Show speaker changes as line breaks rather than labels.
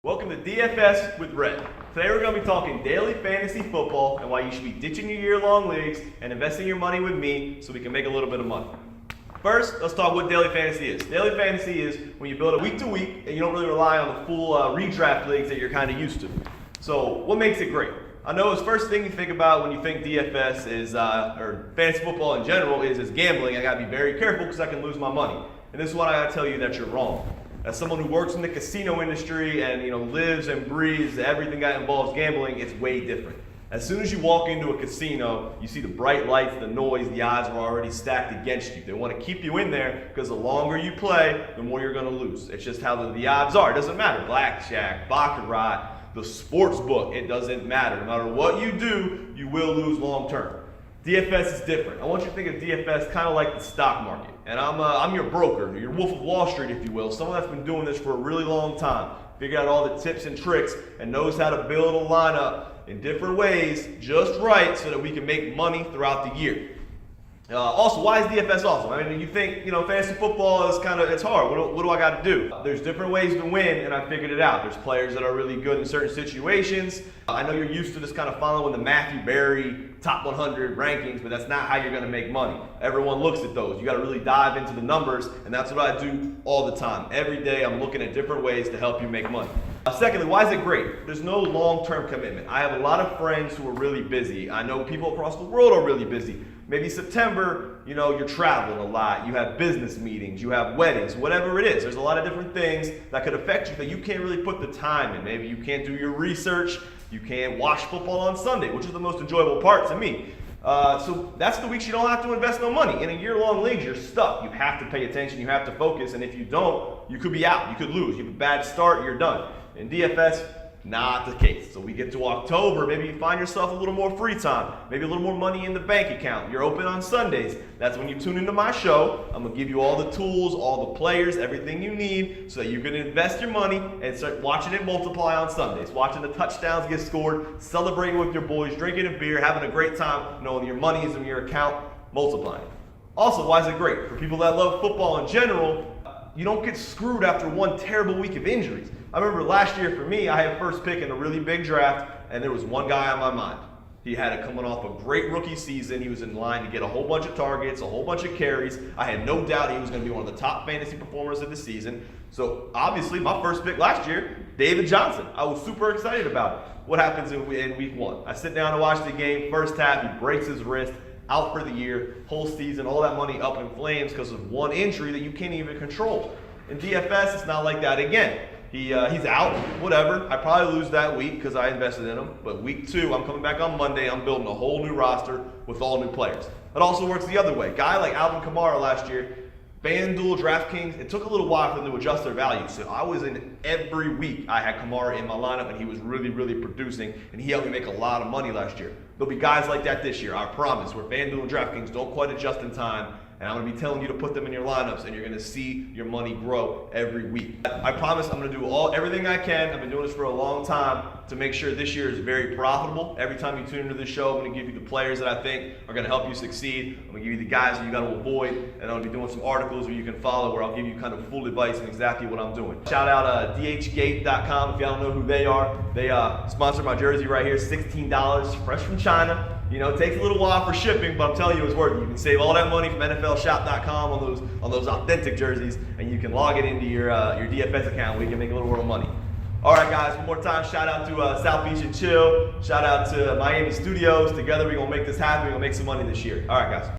Welcome to DFS with Red. Today we're going to be talking daily fantasy football and why you should be ditching your year-long leagues and investing your money with me so we can make a little bit of money. First, let's talk what daily fantasy is. Daily fantasy is when you build a week-to-week and you don't really rely on the full redraft leagues that you're kind of used to. So what makes it great? I know the first thing you think about when you think DFS is, or fantasy football in general is gambling. I got to be very careful because I can lose my money. And this is what I got to tell you that you're wrong. As someone who works in the casino industry and lives and breathes everything that involves gambling, it's way different. As soon as you walk into a casino, you see the bright lights, the noise, the odds are already stacked against you. They want to keep you in there because the longer you play, the more you're going to lose. It's just how the odds are. It doesn't matter. Blackjack, baccarat, the sports book, it doesn't matter. No matter what you do, you will lose long term. DFS is different. I want you to think of DFS kind of like the stock market. And I'm your broker, your Wolf of Wall Street, if you will, someone that's been doing this for a really long time, figured out all the tips and tricks, and knows how to build a lineup in different ways just right so that we can make money throughout the year. Also, why is DFS awesome? I mean, you think, fantasy football is it's hard. What do I got to do? There's different ways to win, and I figured it out. There's players that are really good in certain situations. I know you're used to just kind of following the Matthew Berry top 100 rankings, but that's not how you're going to make money. Everyone looks at those. You got to really dive into the numbers, and that's what I do all the time. Every day, I'm looking at different ways to help you make money. Secondly, why is it great? There's no long-term commitment. I have a lot of friends who are really busy. I know people across the world are really busy. Maybe September, you're traveling a lot, you have business meetings, you have weddings, whatever it is. There's a lot of different things that could affect you that you can't really put the time in. Maybe you can't do your research, you can't watch football on Sunday, which is the most enjoyable part to me. So that's the weeks you don't have to invest no money. In a year-long league, you're stuck. You have to pay attention, you have to focus, and if you don't, you could be out, you could lose. You have a bad start, you're done. In DFS, not the case. So we get to October, maybe you find yourself a little more free time, maybe a little more money in the bank account. You're open on Sundays. That's when you tune into my show. I'm gonna give you all the tools, all the players, everything you need so that you can invest your money and start watching it multiply on Sundays, watching the touchdowns get scored, celebrating with your boys, drinking a beer, having a great time, knowing your money is in your account, multiplying. Also, why is it great? For people that love football in general, you don't get screwed after one terrible week of injuries. I remember last year for me, I had first pick in a really big draft, and there was one guy on my mind. He had it coming off a great rookie season. He was in line to get a whole bunch of targets, a whole bunch of carries. I had no doubt he was going to be one of the top fantasy performers of the season. So obviously, my first pick last year, David Johnson. I was super excited about it. What happens in week one? I sit down to watch the game. First half, he breaks his wrist. Out for the year, whole season, all that money up in flames because of one injury that you can't even control. In DFS, it's not like that again. He's out, whatever. I probably lose that week because I invested in him. But week two, I'm coming back on Monday. I'm building a whole new roster with all new players. It also works the other way. Guy like Alvin Kamara last year, FanDuel, DraftKings, it took a little while for them to adjust their value. So I was in every week. I had Kamara in my lineup, and he was really, really producing, and he helped me make a lot of money last year. There'll be guys like that this year, I promise, where FanDuel and DraftKings don't quite adjust in time, and I'm going to be telling you to put them in your lineups, and you're going to see your money grow every week. I promise I'm going to do everything I can. I've been doing this for a long time to make sure this year is very profitable. Every time you tune into this show, I'm going to give you the players that I think are going to help you succeed. I'm going to give you the guys that you got to avoid, and I'm going to be doing some articles where you can follow where I'll give you kind of full advice on exactly what I'm doing. Shout out dhgate.com if y'all don't know who they are. They sponsor my jersey right here, $16, fresh from China. It takes a little while for shipping, but I'm telling you it's worth it. You can save all that money from NFLshop.com on those authentic jerseys, and you can log it into your DFS account where you can make a little more money. All right, guys, one more time, shout out to South Beach and Chill. Shout out to MYami Studios. Together, we're going to make this happen. We're going to make some money this year. All right, guys.